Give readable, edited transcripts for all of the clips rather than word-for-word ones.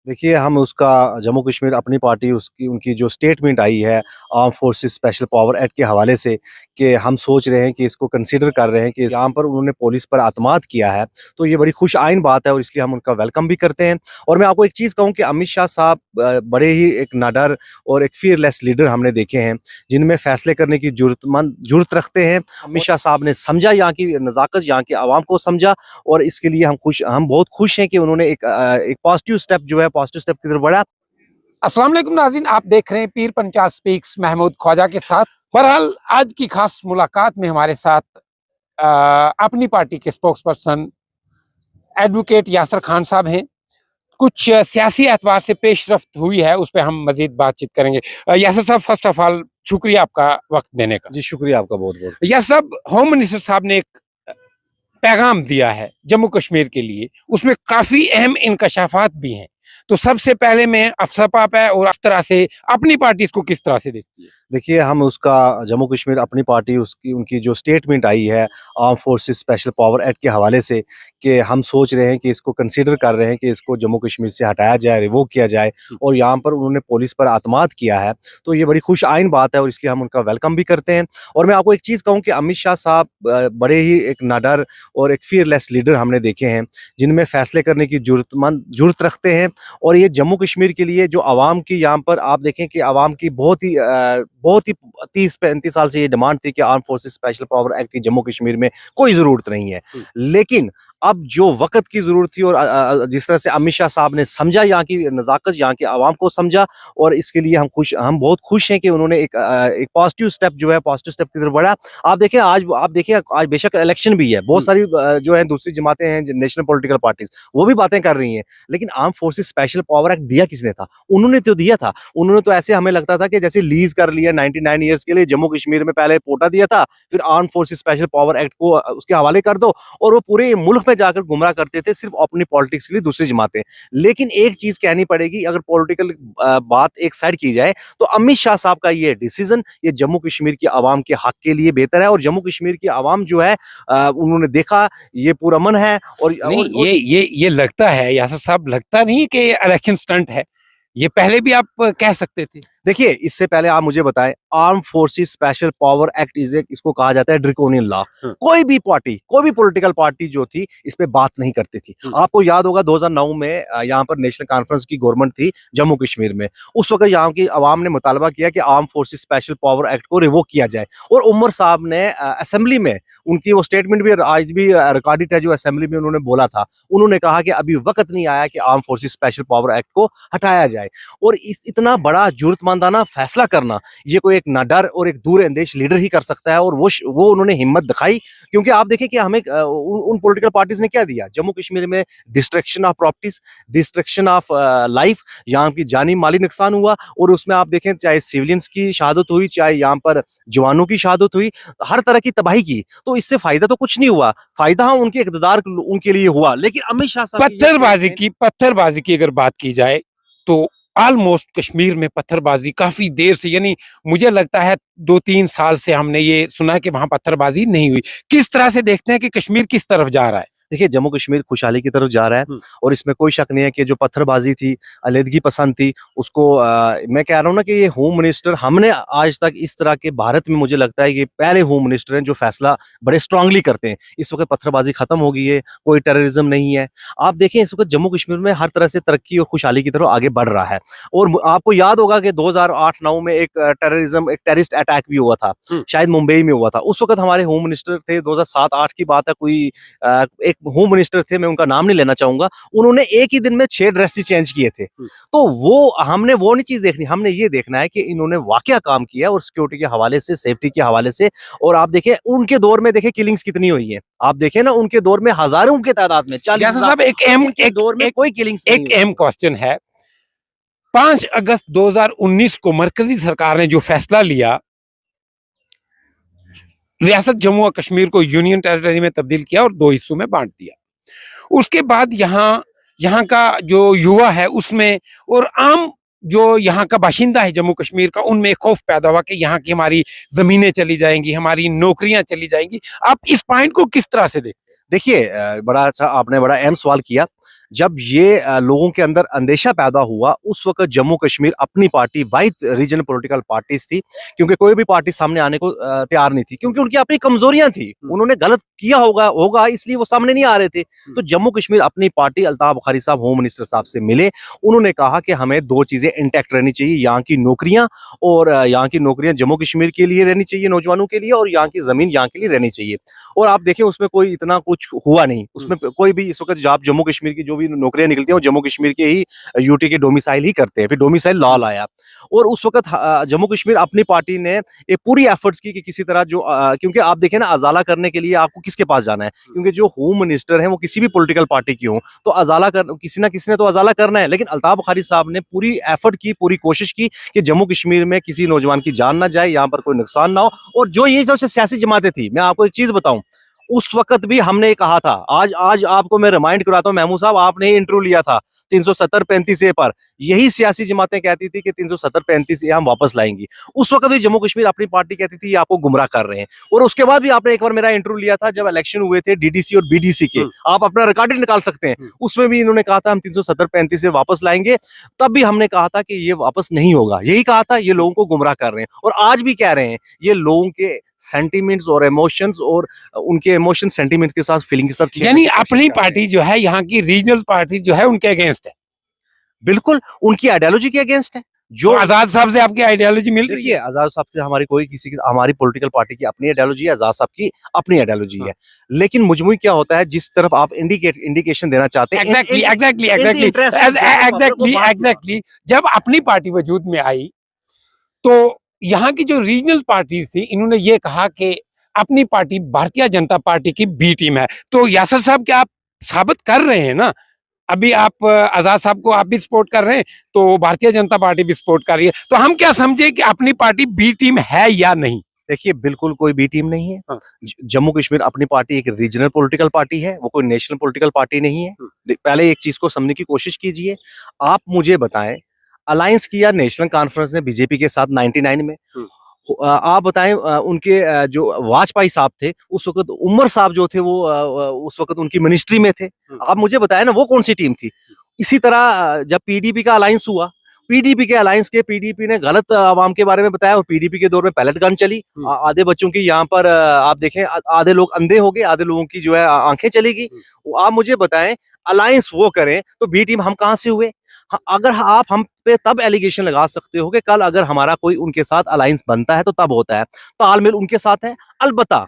देखिए, हम उसका जम्मू कश्मीर अपनी पार्टी उसकी उनकी जो स्टेटमेंट आई है arm forces special power act के हवाले से कि हम सोच रहे हैं कि इसको कंसीडर कर रहे हैं कि यहाँ पर उन्होंने पुलिस पर अतमाद किया है, तो ये बड़ी खुश आइन बात है और इसलिए हम उनका वेलकम भी करते हैं। और मैं आपको एक चीज़ कहूँ कि अमित शाह साहब बड़े ही एक निडर और एक फियरलेस लीडर हमने देखे हैं, जिनमें फैसले करने की जुर्रत रखते हैं। अमित शाह साहब ने समझा यहाँ की नज़ाकत, यहाँ की आवाम को समझा और इसके लिए हम बहुत खुश हैं कि उन्होंने एक पॉजिटिव स्टेप जो है पॉजिटिव स्टेप की तरफ बढ़ा। अस्सलाम वालेकुम नाज़रीन, आप देख रहे हैं पीर पंचाल स्पीक्स महमूद ख्वाजा के साथ। बहरहाल आज की खास मुलाकात में हमारे साथ अपनी पार्टी के spokesperson advocate Yasir Khan साहब हैं। कुछ सियासी एतबार से पेशरफ्त हुई है, उस पर हम मजीद बातचीत करेंगे। यासर साहब, फर्स्ट ऑफ ऑल शुक्रिया आपका वक्त देने का। जी, शुक्रिया आपका बहुत बहुत। यासर साहब, होम मिनिस्टर साहब ने एक पैगाम दिया है जम्मू कश्मीर के लिए, उसमें काफी अहम इंकशाफात भी हैं। तो सबसे पहले मैं अफसपा पे और अफ्तरा से अपनी पार्टी इसको किस तरह से देखती है? देखिए, हम उसका जम्मू कश्मीर अपनी पार्टी उसकी उनकी जो स्टेटमेंट आई है arm forces special power act के हवाले से कि हम सोच रहे हैं कि इसको कंसीडर कर रहे हैं कि इसको जम्मू कश्मीर से हटाया जाए, रिवोक किया जाए और यहाँ पर उन्होंने पुलिस पर अतमाद किया है, तो ये बड़ी खुश आइन बात है और इसलिए हम उनका वेलकम भी करते हैं। और मैं आपको एक चीज़ कहूँ कि अमित शाह साहब बड़े ही एक निडर और एक फियरलेस लीडर हमने देखे हैं, जिनमें फैसले करने की जुर्रत रखते हैं। और ये जम्मू कश्मीर के लिए जो आवाम की यहाँ पर आप देखें कि आवाम की बहुत ही 30-35 साल से ये डिमांड थी कि arm forces special power act की जम्मू कश्मीर में कोई ज़रूरत नहीं है। लेकिन अब जो वक़्त की ज़रूरत थी और जिस तरह से अमित शाह साहब ने समझा यहाँ की नज़ाकत, यहाँ की आवाम को समझा और इसके लिए हम बहुत खुश हैं कि उन्होंने एक पॉजिटिव स्टेप जो है पॉजिटिव स्टेप की तरफ बढ़ा। आप देखिए आज बेशक इलेक्शन भी है, बहुत सारी जो है दूसरी जमातें हैं, नेशनल पॉलिटिकल पार्टीज़, वो भी बातें कर रही हैं, लेकिन arm forces special power act दिया किसने था? उन्होंने तो दिया था। उन्होंने तो ऐसे हमें लगता था कि जैसे लीज़ कर लिया 99 ईयर्स के लिए, जम्मू कश्मीर में पहले कोटा दिया था, फिर arm forces special power act को उसके हवाले कर दो और वो पूरे मुल्क में जाकर गुमराह करते थे सिर्फ अपनी पॉलिटिक्स के लिए दूसरी जमातें। लेकिन एक चीज़ कहनी पड़ेगी, अगर पॉलिटिकल बात एक साइड की जाए तो अमित शाह साहब का ये डिसीजन ये जम्मू कश्मीर की आवाम के हक के लिए बेहतर है और जम्मू कश्मीर की आवाम जो है उन्होंने देखा ये पूरा मन है और नहीं, ये लगता है यासर साहब, लगता नहीं कि ये इलेक्शन स्टंट है? ये पहले भी आप कह सकते थे। देखिए, इससे पहले आप मुझे बताएं, arm forces special power act इसको कहा जाता है ड्रैकोनियन लॉ। कोई भी पॉलिटिकल पार्टी जो थी इस पे बात नहीं करती थी। आपको याद होगा 2009 में यहाँ पर नेशनल कॉन्फ्रेंस की गवर्नमेंट थी जम्मू कश्मीर में। उस वक्त यहाँ की आवाम ने मुतालबा किया कि arm forces special power act को रिवोक किया जाए और उमर साहब ने असेंबली में उनकी वो स्टेटमेंट भी आज भी रिकॉर्डेड है, जो असेंबली में उन्होंने बोला था। उन्होंने कहा कि अभी वक्त नहीं आया कि arm forces special power act को हटाया जाए और इतना बड़ा जुर्रतमंदाना फैसला करना ये कोई एक निडर और एक दूरअंदेश लीडर ही कर सकता है और वो उन्होंने हिम्मत दिखाई। क्योंकि आप देखें कि हमें उन पॉलिटिकल पार्टीज ने क्या दिया जम्मू कश्मीर में, destruction of properties, destruction of life, यहाँ की जानी माली नुकसान हुआ और उसमें आप देखें चाहे सिविलियंस की शहादत हुई, चाहे यहाँ पर जवानों की शहादत हुई, हर तरह की तबाही की। तो इससे फायदा तो कुछ नहीं हुआ, फायदा उनके इक़्तिदार उनके लिए हुआ। लेकिन अमित शाह साहब पत्थरबाजी की अगर बात की जाए तो ऑलमोस्ट कश्मीर में पत्थरबाजी काफी देर से, यानी मुझे लगता है 2-3 साल से हमने ये सुना कि वहां पत्थरबाजी नहीं हुई। किस तरह से देखते हैं कि कश्मीर किस तरफ जा रहा है? देखिए, जम्मू कश्मीर खुशहाली की तरफ जा रहा है और इसमें कोई शक नहीं है कि जो पत्थरबाजी थी, अलहदगी पसंद थी, उसको मैं कह रहा हूँ ना कि ये होम मिनिस्टर, हमने आज तक इस तरह के भारत में मुझे लगता है कि पहले होम मिनिस्टर हैं जो फैसला बड़े स्ट्रांगली करते हैं। इस वक्त पत्थरबाजी खत्म हो गई है, कोई टेररिज्म नहीं है। आप देखें इस वक्त जम्मू कश्मीर में हर तरह से तरक्की और खुशहाली की तरफ आगे बढ़ रहा है। और आपको याद होगा कि 2008-9 में एक टेररिस्ट अटैक भी हुआ था, शायद मुंबई में हुआ था। उस वक्त हमारे होम मिनिस्टर थे, 2007-8 की बात है, कोई एक होम मिनिस्टर थे, मैं उनका नाम नहीं लेना चाहूंगा, उन्होंने एक ही दिन में 6 ड्रेसेस चेंज किए थे। तो हमने वो नहीं चीज देखनी, हमने ये देखना है कि इन्होंने वाकया काम किया और सिक्योरिटी के हवाले से, सेफ्टी के हवाले से। और आप देखें उनके दौर में देखें किलिंग्स कितनी हुई है, आप देखें ना उनके दौर में हजारों के तादाद में, 40 दौर में कोई किलिंग्स। एक अहम क्वेश्चन है, 5 अगस्त 2019 को मरकजी सरकार ने जो फैसला लिया, रियासत जम्मू और कश्मीर को यूनियन टेरिटरी में तब्दील किया और 2 हिस्सों में बांट दिया। उसके बाद यहाँ का जो युवा है उसमें और आम जो यहाँ का बाशिंदा है जम्मू कश्मीर का, उनमें खौफ पैदा हुआ कि यहाँ की हमारी जमीनें चली जाएंगी, हमारी नौकरियां चली जाएंगी। आप इस पॉइंट को किस तरह से देखते हैं? देखिए, बड़ा अच्छा आपने बड़ा अहम सवाल किया। जब ये लोगों के अंदर अंदेशा पैदा हुआ, उस वक़्त जम्मू कश्मीर अपनी पार्टी वाहिद रीजनल पॉलिटिकल पार्टीज़ थी, क्योंकि कोई भी पार्टी सामने आने को तैयार नहीं थी, क्योंकि उनकी अपनी कमज़ोरियाँ थी। उन्होंने गलत किया होगा इसलिए वो सामने नहीं आ रहे थे। तो जम्मू कश्मीर अपनी पार्टी, अल्ताफ़ बुखारी साहब होम मिनिस्टर साहब से मिले, उन्होंने कहा कि हमें 2 चीज़ें इंटैक्ट रहनी चाहिए, यहाँ की नौकरियाँ और यहाँ की नौकरियाँ जम्मू कश्मीर के लिए रहनी चाहिए, नौजवानों के लिए, और यहाँ की ज़मीन यहाँ के लिए रहनी चाहिए। और आप देखें उसमें कोई इतना कुछ हुआ नहीं, उसमें कोई भी इस वक़्त आप जम्मू कश्मीर की जो भी नौकरियाँ निकलती हैं, वो जम्मू कश्मीर के ही यूटी के डोमिसाइल ही करते हैं, फिर डोमिसाइल लॉ लाया। और उस वक़्त जम्मू कश्मीर अपनी पार्टी ने ये पूरी एफर्ट्स की कि किसी तरह जो क्योंकि आप देखें ना, अज़ाला करने के लिए आपको किसके पास जाना है? क्योंकि जो होम मिनिस्टर हैं वो किसी भी पॉलिटिकल पार्टी की हों, तो अज़ाला कर किसी ना किसी ने तो अज़ाला करना है। लेकिन अल्ताफ़ बुखारी साहब ने पूरी एफर्ट की, पूरी कोशिश की कि जम्मू कश्मीर में किसी नौजवान की जान ना जाए, यहाँ पर कोई नुकसान ना हो। और जो ये जो सियासी जमातें थी, मैं आपको एक चीज़ बताऊँ, उस वक़्त भी हमने कहा था, आज आपको मैं रिमाइंड कराता हूँ महमूद साहब, आपने ही इंटरव्यू लिया था 370-35 ए पर। यही सियासी जमातें कहती थी कि 370-35 ए हम वापस लाएँगी। उस वक़्त भी जम्मू कश्मीर अपनी पार्टी कहती थी ये आपको गुमराह कर रहे हैं। और उसके बाद भी आपने एक बार मेरा इंटरव्यू लिया था जब इलेक्शन हुए थे डीडीसी और बीडीसी के, आप अपना रिकॉर्डिंग निकाल सकते हैं। उसमें भी इन्होंने कहा था हम 370-35 से वापस लाएँगे। तब भी हमने कहा था कि ये वापस नहीं होगा। यही कहा था, ये लोगों को गुमराह कर रहे हैं। और आज भी कह रहे हैं, ये लोगों के सेंटिमेंट्स और इमोशंस और उनके इमोशन सेंटिमेंट्स के साथ, फीलिंग के साथ खेलने यानी की कोशिश अपनी कर रहे हैं। पार्टी जो है, यहाँ की रीजनल पार्टी जो है, उनके अगेंस्ट है। बिल्कुल, उनकी आइडियोलॉजी के अगेंस्ट है। तो जो आजाद साहब से आपकी आइडियोलॉजी मिल रही देखिए, है? आज़ाद साहब से हमारी कोई किसी की, हमारी पॉलिटिकल पार्टी की अपनी आइडियोलॉजी है, आज़ाद साहब की अपनी आइडियोलॉजी हाँ। है। लेकिन मुजमुई क्या होता है, जिस तरफ आप इंडिकेशन देना चाहते हैं, exactly in exactly in the exactly interest of general public को बांट दिया। एग्जैक्टली जब अपनी पार्टी वजूद में आई, तो यहाँ की जो रीजनल पार्टीज थी, इन्होंने ये कहा कि अपनी पार्टी भारतीय जनता पार्टी की बी टीम है। तो यासर साहब, क्या आप साबित कर रहे हैं ना, अभी आप आजाद साहब को आप भी सपोर्ट कर रहे हैं, तो भारतीय जनता पार्टी भी सपोर्ट कर रही है, तो हम क्या समझे कि अपनी पार्टी बी टीम है या नहीं? देखिए, बिल्कुल कोई बी टीम नहीं है। हाँ। जम्मू कश्मीर अपनी पार्टी एक रीजनल पॉलिटिकल पार्टी है, वो कोई नेशनल पॉलिटिकल पार्टी नहीं है। पहले एक चीज़ को समझने की कोशिश कीजिए। आप मुझे बताएँ, अलायंस किया नेशनल कॉन्फ्रेंस ने बीजेपी के साथ 99 में। आप बताएँ, उनके जो वाजपेयी साहब थे, उस वक़्त उमर साहब जो थे वो उस वक़्त उनकी मिनिस्ट्री में थे। आप मुझे बताएँ ना, वो कौन-सी टीम थी? इसी तरह जब पीडीपी का अलायंस हुआ, पीडीपी के अलायंस के पीडीपी ने गलत अवाम के बारे में बताया और पीडीपी के दौर में पैलेट गन चली। आधे बच्चों की यहाँ पर आप देखें, आधे लोग अंधे हो गए, आधे लोगों की जो है आँखें चली गई। आप मुझे बताएँ, अलायंस वो करें तो बी टीम हम कहाँ से हुए? अगर आप हम पे तब एलिगेशन लगा सकते हो कि कल अगर हमारा कोई उनके साथ अलायंस बनता है तो तब होता है। तालमेल उनके साथ है। अलबत्ता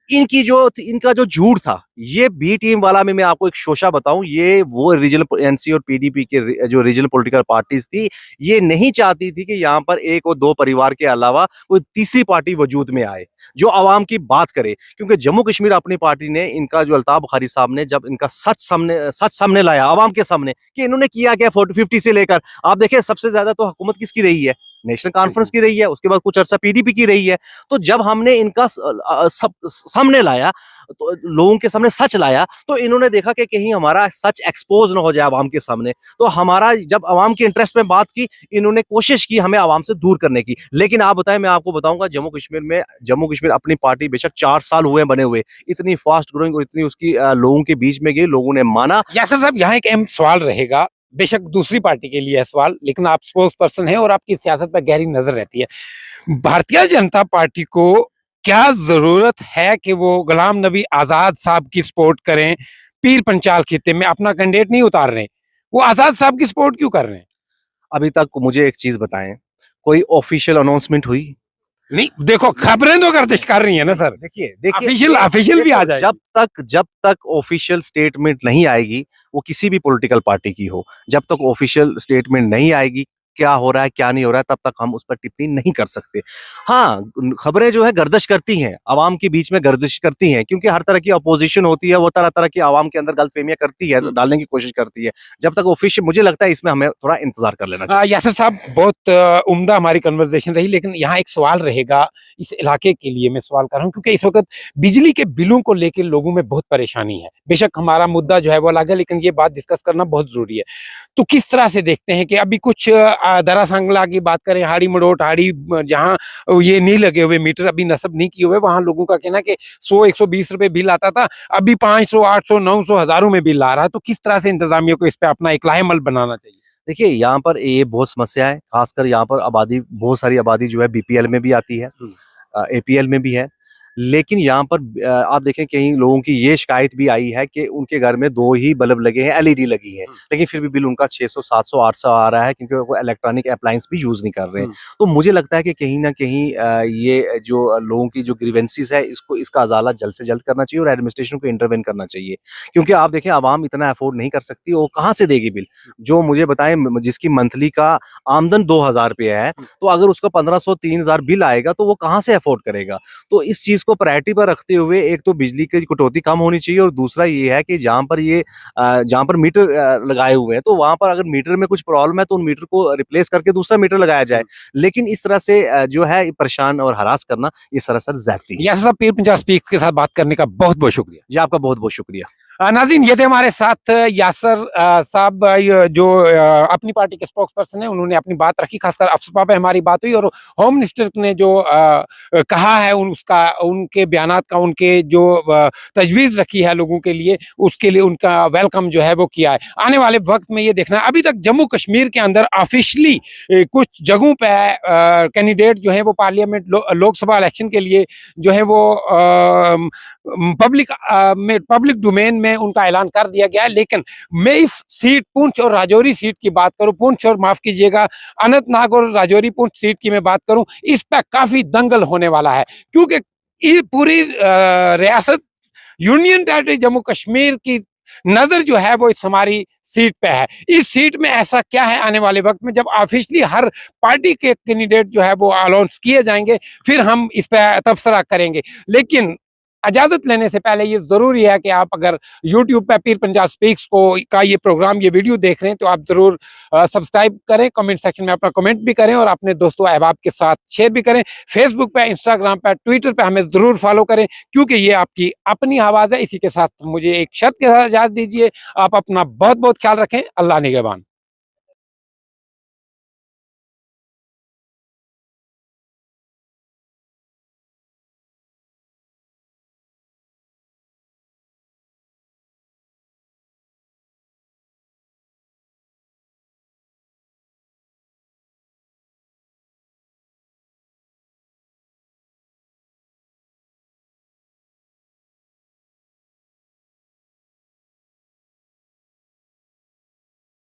इनका जो झूठ था, ये बी टीम वाला में मैं आपको एक शोशा बताऊं, ये वो रीजनल एनसी और पीडीपी के जो रीजनल पॉलिटिकल पार्टीज थी, ये नहीं चाहती थी कि यहाँ पर एक और दो परिवार के अलावा कोई तीसरी पार्टी वजूद में आए जो आवाम की बात करे। क्योंकि जम्मू कश्मीर अपनी पार्टी ने, इनका जो अल्ताफ बुखारी साहब ने जब इनका सच सामने लाया आवाम के सामने कि इन्होंने किया क्या 40-50 से लेकर, आप देखिए सबसे ज्यादा तो हुकूमत किसकी रही है? नेशनल कॉन्फ्रेंस की रही है, उसके बाद कुछ अरसा पीडीपी की रही है। तो जब हमने इनका सब सामने लाया, तो लोगों के सामने सच लाया, तो इन्होंने देखा कि कहीं हमारा सच एक्सपोज ना हो जाए आवाम के सामने। तो हमारा जब आवाम के इंटरेस्ट में बात की, इन्होंने कोशिश की हमें आवाम से दूर करने की। लेकिन आप बताएं, मैं आपको बताऊंगा, जम्मू कश्मीर अपनी पार्टी बेशक 4 साल हुए बने हुए, इतनी फास्ट ग्रोइंग और इतनी उसकी लोगों के बीच में गई, लोगों ने माना। यासर साहब, यहाँ एक अहम सवाल रहेगा, बेशक दूसरी पार्टी के लिए है सवाल, लेकिन आप स्पोक्स पर्सन हैं और आपकी सियासत पर गहरी नजर रहती है। भारतीय जनता पार्टी को क्या जरूरत है कि वो गुलाम नबी आजाद साहब की सपोर्ट करें? पीर पंचाल खित्ते में अपना कैंडिडेट नहीं उतार रहे, वो आजाद साहब की सपोर्ट क्यों कर रहे हैं? अभी तक मुझे एक चीज बताएं, कोई ऑफिशियल अनाउंसमेंट हुई? नहीं, देखो खबरें तो गर्दिश कर रही है ना सर। देखिए ऑफिशियल भी आ जाए। जब तक ऑफिशियल स्टेटमेंट नहीं आएगी, वो किसी भी पॉलिटिकल पार्टी की हो, जब तक ऑफिशियल स्टेटमेंट नहीं आएगी, क्या हो रहा है क्या नहीं हो रहा है, तब तक हम उस पर टिप्पणी नहीं कर सकते। हाँ, खबरें जो है गर्दिश करती हैं, आवाम के बीच में गर्दिश करती हैं, क्योंकि हर तरह की अपोजिशन होती है, वो तरह तरह की आवाम के अंदर गलतफहमियां करती है, डालने की कोशिश करती है। जब तक ऑफिशियल, मुझे लगता है इसमें हमें थोड़ा इंतजार कर लेना चाहिए। यासर साहब, बहुत उम्दा हमारी कन्वर्सेशन रही, लेकिन यहाँ एक सवाल रहेगा इस इलाके के लिए, मैं सवाल कर रहा हूँ, क्योंकि इस वक्त बिजली के बिलों को लेकर लोगों में बहुत परेशानी है। बेशक हमारा मुद्दा जो है वो अलग है, लेकिन ये बात डिस्कस करना बहुत जरूरी है। तो किस तरह से देखते हैं कि अभी कुछ दरा सांगला की बात करें, हाड़ी मड़ोट, हाड़ी जहाँ ये नहीं लगे हुए मीटर, अभी नस्ब नहीं किए हुए, वहाँ लोगों का कहना है कि 100-120 रुपए बिल आता था, अभी 500, 800, 900, हजारों में बिल आ रहा है। तो किस तरह से इंतजामिया को इस पे अपना एक लाहेमल बनाना चाहिए? देखिए, यहाँ पर ये बहुत समस्या है, खासकर यहाँ पर आबादी, बहुत सारी आबादी जो है बीपीएल में भी आती है, एपीएल में भी है। लेकिन यहाँ पर आप देखें कहीं लोगों की ये शिकायत भी आई है कि उनके घर में 2 ही बल्ब लगे हैं, एलईडी लगी है, लेकिन फिर भी बिल उनका 600, 700, 800 आ रहा है, क्योंकि वो इलेक्ट्रॉनिक अप्लायंस भी यूज़ नहीं कर रहे हैं। तो मुझे लगता है कि कहीं न कहीं ये जो लोगों की जो ग्रीवेंसेस है, इसका अज़ाला जल्द से जल्द करना चाहिए और एडमिनिस्ट्रेशन को इंटरवेन करना चाहिए। क्योंकि आप देखें आवाम इतना अफोर्ड नहीं कर सकती, वो कहाँ से देगी बिल? जो मुझे बताएँ जिसकी मंथली का आमदन 2000 रुपया है, तो अगर उसका 1500, 3000 बिल आएगा, तो वो कहाँ से अफोर्ड करेगा? तो इस चीज़ को प्रायोरिटी पर रखते हुए एक तो बिजली की कटौती कम होनी चाहिए, और दूसरा ये है कि जहाँ पर मीटर लगाए हुए हैं, तो वहाँ पर अगर मीटर में कुछ प्रॉब्लम है, तो उन मीटर को रिप्लेस करके दूसरा मीटर लगाया जाए। लेकिन इस तरह से जो है परेशान और हरास करना, ये सरासर ज़्यादती है। यासर साहब, पीर पंजाब स्पीक्स के साथ बात करने का बहुत-बहुत शुक्रिया। जी, आपका बहुत-बहुत शुक्रिया। नाज़रीन, ये थे हमारे साथ यासर साहब, जो अपनी पार्टी के स्पोक्स पर्सन है। उन्होंने अपनी बात रखी, खासकर अफसपा पे हमारी बात हुई, और होम मिनिस्टर ने जो कहा है उनके बयानात का, उनके जो तजवीज़ रखी है लोगों के लिए, उसके लिए उनका वेलकम जो है वो किया है। आने वाले वक्त में ये देखना है, अभी तक जम्मू कश्मीर के अंदर ऑफिशियली कुछ जगहों पे कैंडिडेट जो है वो पार्लियामेंट लोकसभा इलेक्शन के लिए जो है वो पब्लिक डोमेन में उनका ऐलान कर दिया गया है। लेकिन मैं इस सीट पुंछ और राजौरी सीट की बात करूं, पुंछ और माफ कीजिएगा अनंतनाग और राजौरी पुंछ सीट की मैं बात करूं, इस पर काफी दंगल होने वाला है, क्योंकि ये पूरी रियासत यूनियन टेरिटरी जम्मू कश्मीर की नजर जो है वो इस हमारी सीट पे है। इस सीट में ऐसा क्या है, आने वाले वक्त में जब ऑफिशियली हर पार्टी के कैंडिडेट जो है वो अनाउंस किए जाएंगे, फिर हम इस पे तबसरा करेंगे। लेकिन इजाजत लेने से पहले ये जरूरी है कि आप अगर YouTube पे पीर पंजाब स्पीक्स का ये प्रोग्राम, ये वीडियो देख रहे हैं, तो आप जरूर सब्सक्राइब करें, कमेंट सेक्शन में अपना कमेंट भी करें, और अपने दोस्तों अहबाब के साथ शेयर भी करें। फेसबुक पे, इंस्टाग्राम पे, ट्विटर पे हमें जरूर फॉलो करें, क्योंकि ये आपकी अपनी आवाज है। इसी के साथ मुझे एक शर्त के साथ इजाजत दीजिए, आप अपना बहुत बहुत ख्याल रखें। अल्लाह निगहबान।